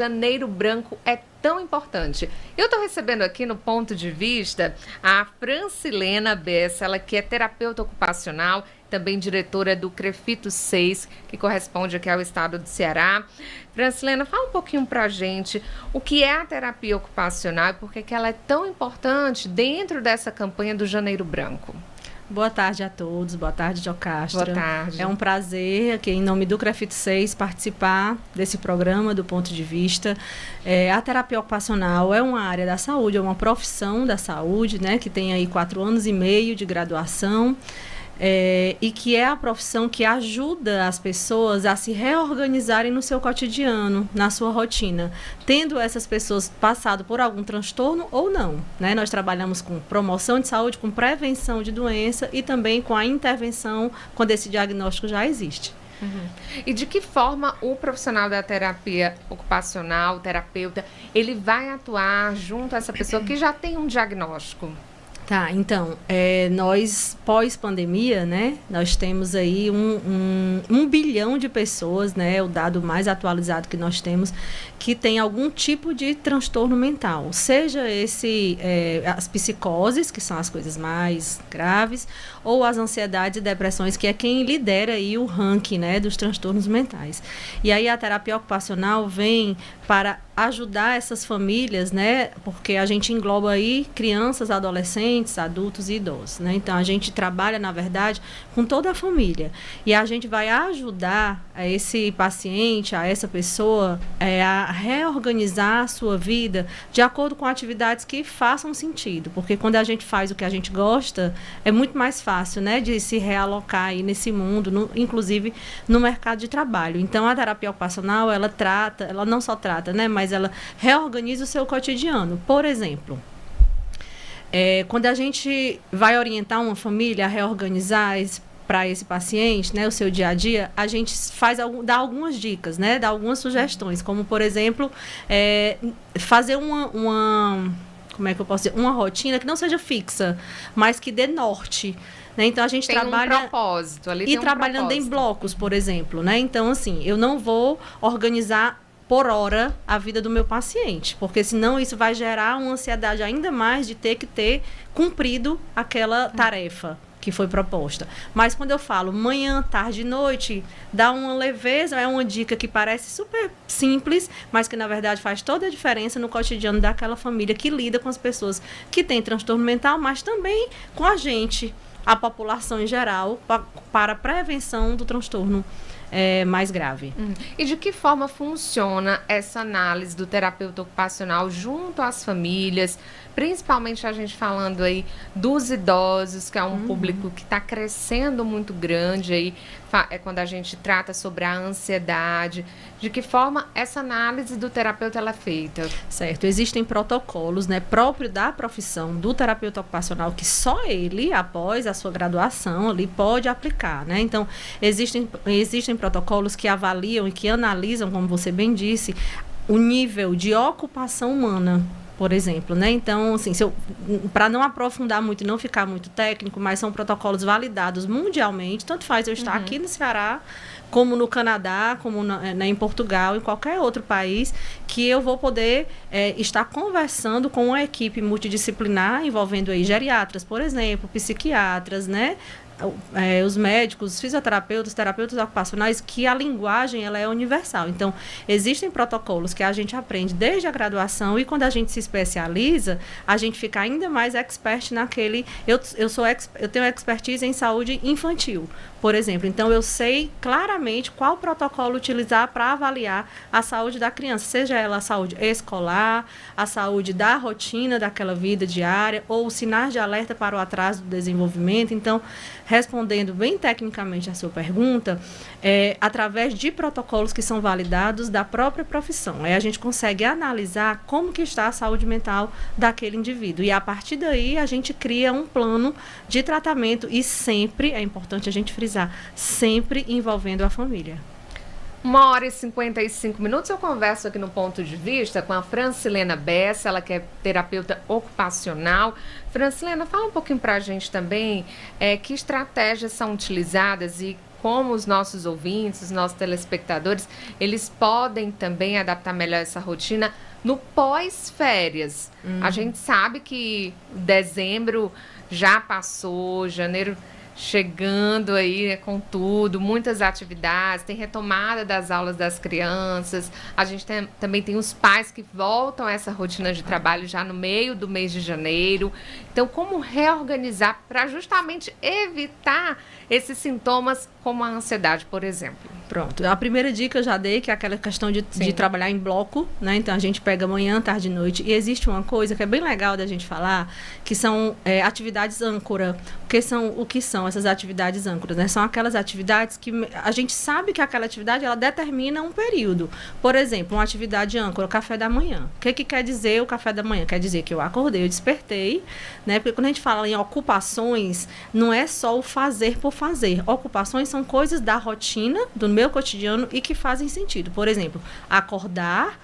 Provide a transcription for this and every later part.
Janeiro Branco é tão importante. Eu estou recebendo aqui no Ponto de Vista a Francilena Bessa, ela que é terapeuta ocupacional, também diretora do CREFITO 6, que corresponde aqui ao estado do Ceará. Francilena, fala um pouquinho para a gente o que é a terapia ocupacional e por que ela é tão importante dentro dessa campanha do Janeiro Branco. Boa tarde a todos, boa tarde, Jocastra. Boa tarde. É um prazer aqui em nome do CREFITO 6 participar desse programa do Ponto de Vista. A terapia ocupacional é uma área da saúde, é uma profissão da saúde, né, que tem aí 4 anos e meio de graduação. E que é a profissão que ajuda as pessoas a se reorganizarem no seu cotidiano, na sua rotina, tendo essas pessoas passado por algum transtorno ou não, né? Nós trabalhamos com promoção de saúde, com prevenção de doença e também com a intervenção quando esse diagnóstico já existe. Uhum. E de que forma o profissional da terapia ocupacional, o terapeuta, ele vai atuar junto a essa pessoa que já tem um diagnóstico? Tá, então, nós, pós-pandemia, né, nós temos aí um bilhão de pessoas, né, o dado mais atualizado que nós temos, que tem algum tipo de transtorno mental, seja as psicoses, que são as coisas mais graves, ou as ansiedades e depressões, que é quem lidera aí o ranking, né, dos transtornos mentais. E aí a terapia ocupacional vem para ajudar essas famílias, né, porque a gente engloba aí crianças, adolescentes, adultos e idosos, né? Então a gente trabalha, na verdade, com toda a família e a gente vai ajudar esse paciente, a essa pessoa, a reorganizar a sua vida de acordo com atividades que façam sentido, porque quando a gente faz o que a gente gosta, é muito mais fácil, né, de se realocar aí nesse mundo, inclusive no mercado de trabalho. Então a terapia ocupacional, ela não só trata, né, mas ela reorganiza o seu cotidiano. Por exemplo, quando a gente vai orientar uma família a reorganizar para esse paciente, né, o seu dia a dia, a gente dá algumas dicas, né, dá algumas sugestões, como, por exemplo, fazer como é que eu posso dizer, uma rotina que não seja fixa, mas que dê norte. Né? Então, a gente trabalha... um propósito, ali e trabalhando em blocos, por exemplo. Né? Então, assim, eu não vou organizar por hora a vida do meu paciente, porque senão isso vai gerar uma ansiedade ainda mais de ter que ter cumprido aquela tarefa que foi proposta. Mas quando eu falo manhã, tarde e noite, dá uma leveza, é uma dica que parece super simples, mas que na verdade faz toda a diferença no cotidiano daquela família que lida com as pessoas que têm transtorno mental, mas também com a gente, a população em geral, para a prevenção do transtorno mais grave. E de que forma funciona essa análise do terapeuta ocupacional junto às famílias, principalmente a gente falando aí dos idosos, que é um público que está crescendo muito grande aí, quando a gente trata sobre a ansiedade, de que forma essa análise do terapeuta ela é feita? Certo, existem protocolos, né, próprios da profissão do terapeuta ocupacional que só ele, após a sua graduação, ali pode aplicar, né? Então, existem protocolos que avaliam e que analisam, como você bem disse, o nível de ocupação humana, por exemplo, né? Então, assim, para não aprofundar muito e não ficar muito técnico, mas são protocolos validados mundialmente, tanto faz eu estar aqui no Ceará, como no Canadá, como em Portugal, em qualquer outro país, que eu vou poder estar conversando com uma equipe multidisciplinar, envolvendo aí geriatras, por exemplo, psiquiatras, né? Os médicos, os fisioterapeutas, terapeutas ocupacionais, que a linguagem ela é universal. Então, existem protocolos que a gente aprende desde a graduação e quando a gente se especializa, a gente fica ainda mais expert naquele... Eu tenho expertise em saúde infantil, por exemplo. Então, eu sei claramente qual protocolo utilizar para avaliar a saúde da criança, seja ela a saúde escolar, a saúde da rotina daquela vida diária, ou os sinais de alerta para o atraso do desenvolvimento. Então, respondendo bem tecnicamente a sua pergunta, através de protocolos que são validados da própria profissão. Aí a gente consegue analisar como que está a saúde mental daquele indivíduo. E a partir daí a gente cria um plano de tratamento e sempre, é importante a gente frisar, sempre envolvendo a família. 1h55, eu converso aqui no Ponto de Vista com a Francilena Bessa, ela que é terapeuta ocupacional. Francilena, fala um pouquinho para a gente também que estratégias são utilizadas e como os nossos ouvintes, os nossos telespectadores, eles podem também adaptar melhor essa rotina no pós-férias. A gente sabe que dezembro já passou, janeiro chegando aí, né, com tudo, muitas atividades, tem retomada das aulas das crianças, a gente também tem os pais que voltam a essa rotina de trabalho já no meio do mês de janeiro. Então, como reorganizar para justamente evitar esses sintomas como a ansiedade, por exemplo? Pronto. A primeira dica eu já dei, que é aquela questão de trabalhar em bloco, né? Então, a gente pega manhã, tarde e noite. E existe uma coisa que é bem legal da gente falar, que são atividades âncora. O que são essas atividades âncoras, né? São aquelas atividades que a gente sabe que aquela atividade, ela determina um período. Por exemplo, uma atividade âncora, o café da manhã. O que quer dizer o café da manhã? Quer dizer que eu acordei, eu despertei, né? Porque quando a gente fala em ocupações, não é só o fazer por fazer. Ocupações são coisas da rotina, do meu cotidiano e que fazem sentido. Por exemplo, acordar,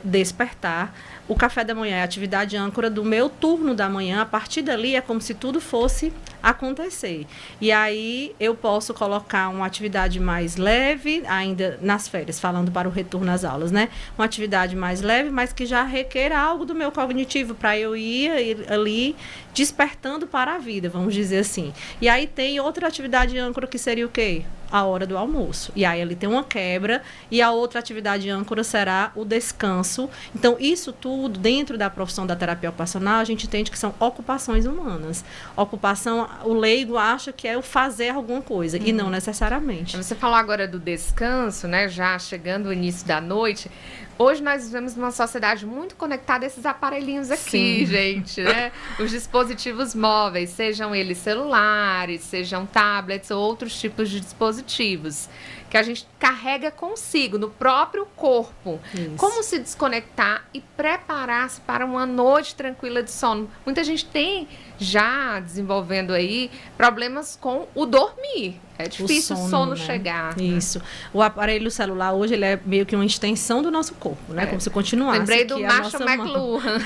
despertar. O café da manhã é a atividade âncora do meu turno da manhã. A partir dali é como se tudo fosse acontecer. E aí eu posso colocar uma atividade mais leve, ainda nas férias, falando para o retorno às aulas, né? Uma atividade mais leve, mas que já requer algo do meu cognitivo para eu ir ali despertando para a vida, vamos dizer assim. E aí tem outra atividade âncora que seria o quê? A hora do almoço. E aí ele tem uma quebra e a outra atividade âncora será o descanso. Então, isso tudo, dentro da profissão da terapia ocupacional, a gente entende que são ocupações humanas. Ocupação, o leigo acha que é o fazer alguma coisa, e não necessariamente. Você falou agora do descanso, né? Já chegando o início da noite. Hoje nós vivemos numa sociedade muito conectada a esses aparelhinhos aqui, gente, né? Os dispositivos móveis, sejam eles celulares, sejam tablets ou outros tipos de dispositivos, que a gente carrega consigo, no próprio corpo. Isso. Como se desconectar e preparar-se para uma noite tranquila de sono? Muita gente tem já desenvolvendo aí problemas com o dormir. É difícil o sono, né? Chegar. Isso. Né? O aparelho celular hoje ele é meio que uma extensão do nosso corpo, né? Como se continuasse. Lembrei do Marshall McLuhan.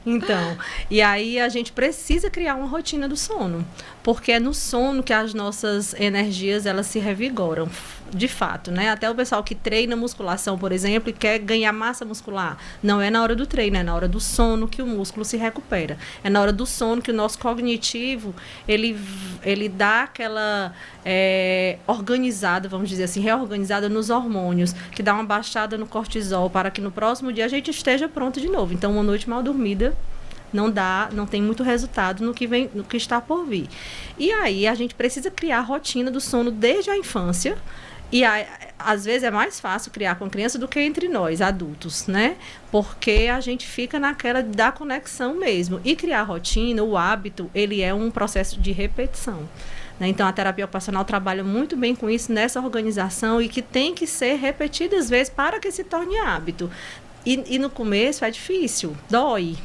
Então, e aí a gente precisa criar uma rotina do sono, porque é no sono que as nossas energias elas se revigoram, de fato, né? Até o pessoal que treina musculação, por exemplo, e quer ganhar massa muscular, não é na hora do treino, é na hora do sono que o músculo se recupera. É na hora do sono que o nosso cognitivo, ele dá aquela organizada, vamos dizer assim, reorganizada nos hormônios, que dá uma baixada no cortisol para que no próximo dia a gente esteja pronto de novo. Então, uma noite mal dormida não tem muito resultado no que está por vir. E aí, a gente precisa criar a rotina do sono desde a infância. E às vezes é mais fácil criar com a criança do que entre nós, adultos, né? Porque a gente fica naquela da conexão mesmo. E criar rotina, o hábito, ele é um processo de repetição. Né? Então, a terapia ocupacional trabalha muito bem com isso, nessa organização, e que tem que ser repetida às vezes para que se torne hábito. E no começo é difícil, dói,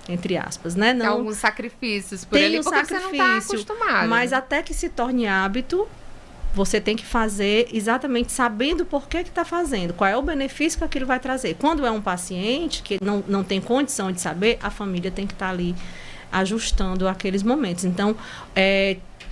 entre aspas, né? Tem alguns sacrifícios por ali, porque você não está acostumado. Mas até que se torne hábito, você tem que fazer exatamente sabendo por que está fazendo, qual é o benefício que aquilo vai trazer. Quando é um paciente que não tem condição de saber, a família tem que estar ali ajustando aqueles momentos. Então,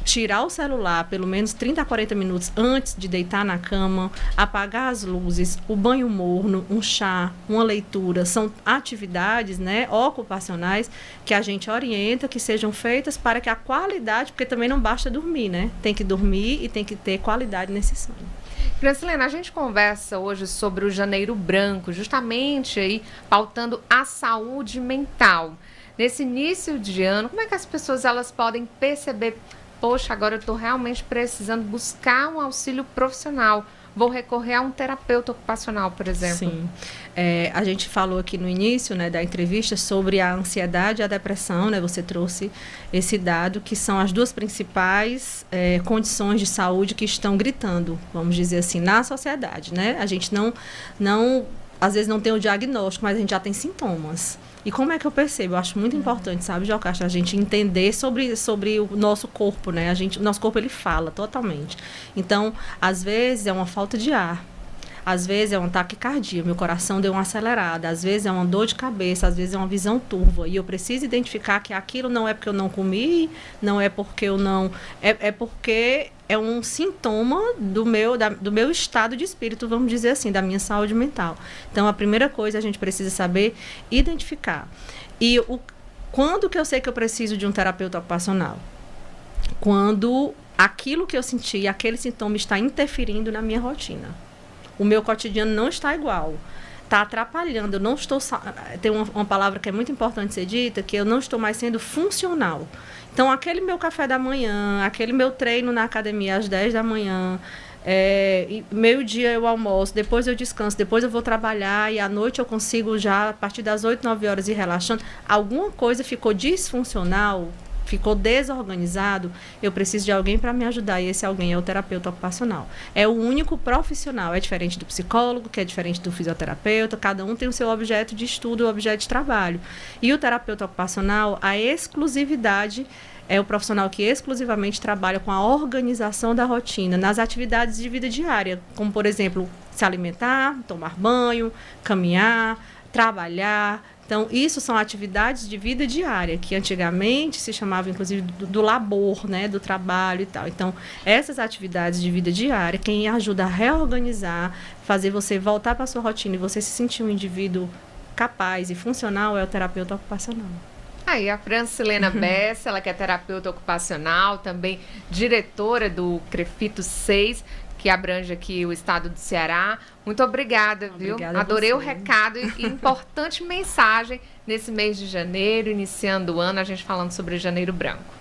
tirar o celular pelo menos 30 a 40 minutos antes de deitar na cama, apagar as luzes, o banho morno, um chá, uma leitura, são atividades, né, ocupacionais que a gente orienta que sejam feitas para que a qualidade, porque também não basta dormir, né? Tem que dormir e tem que ter qualidade nesse sono. Francilena, a gente conversa hoje sobre o Janeiro Branco, justamente aí pautando a saúde mental. Nesse início de ano, como é que as pessoas elas podem perceber: poxa, agora eu estou realmente precisando buscar um auxílio profissional, vou recorrer a um terapeuta ocupacional, por exemplo? Sim. A gente falou aqui no início, né, da entrevista sobre a ansiedade e a depressão, né? Você trouxe esse dado, que são as duas principais condições de saúde que estão gritando, vamos dizer assim, na sociedade, né? A gente às vezes não tem o diagnóstico, mas a gente já tem sintomas. E como é que eu percebo? Eu acho muito importante, sabe, Jocasta, a gente entender sobre o nosso corpo, né? O nosso corpo, ele fala totalmente. Então, às vezes, é uma falta de ar. Às vezes é um taquicardia, meu coração deu uma acelerada, às vezes é uma dor de cabeça, às vezes é uma visão turva. E eu preciso identificar que aquilo não é porque eu não comi, não é porque eu não... É porque é um sintoma do meu estado de espírito, vamos dizer assim, da minha saúde mental. Então, a primeira coisa a gente precisa saber identificar. E quando que eu sei que eu preciso de um terapeuta ocupacional? Quando aquilo que eu senti, aquele sintoma está interferindo na minha rotina. O meu cotidiano não está igual. Está atrapalhando. Eu não estou... Tem uma palavra que é muito importante ser dita, que eu não estou mais sendo funcional. Então, aquele meu café da manhã, aquele meu treino na academia às 10 da manhã, meio-dia eu almoço, depois eu descanso, depois eu vou trabalhar e à noite eu consigo já, a partir das 8, 9 horas, ir relaxando. Alguma coisa ficou disfuncional, ficou desorganizado, eu preciso de alguém para me ajudar, e esse alguém é o terapeuta ocupacional. É o único profissional, é diferente do psicólogo, que é diferente do fisioterapeuta, cada um tem o seu objeto de estudo, o objeto de trabalho. E o terapeuta ocupacional, a exclusividade é o profissional que exclusivamente trabalha com a organização da rotina, nas atividades de vida diária, como, por exemplo, se alimentar, tomar banho, caminhar, trabalhar. Então, isso são atividades de vida diária, que antigamente se chamava, inclusive, do labor, né, do trabalho e tal. Então, essas atividades de vida diária, quem ajuda a reorganizar, fazer você voltar para a sua rotina e você se sentir um indivíduo capaz e funcional é o terapeuta ocupacional. Aí a Francilena Bessa, ela que é terapeuta ocupacional, também diretora do CREFITO 6, que abrange aqui o estado do Ceará. Muito obrigada, viu? Adorei o recado e importante mensagem nesse mês de janeiro, iniciando o ano, a gente falando sobre Janeiro Branco.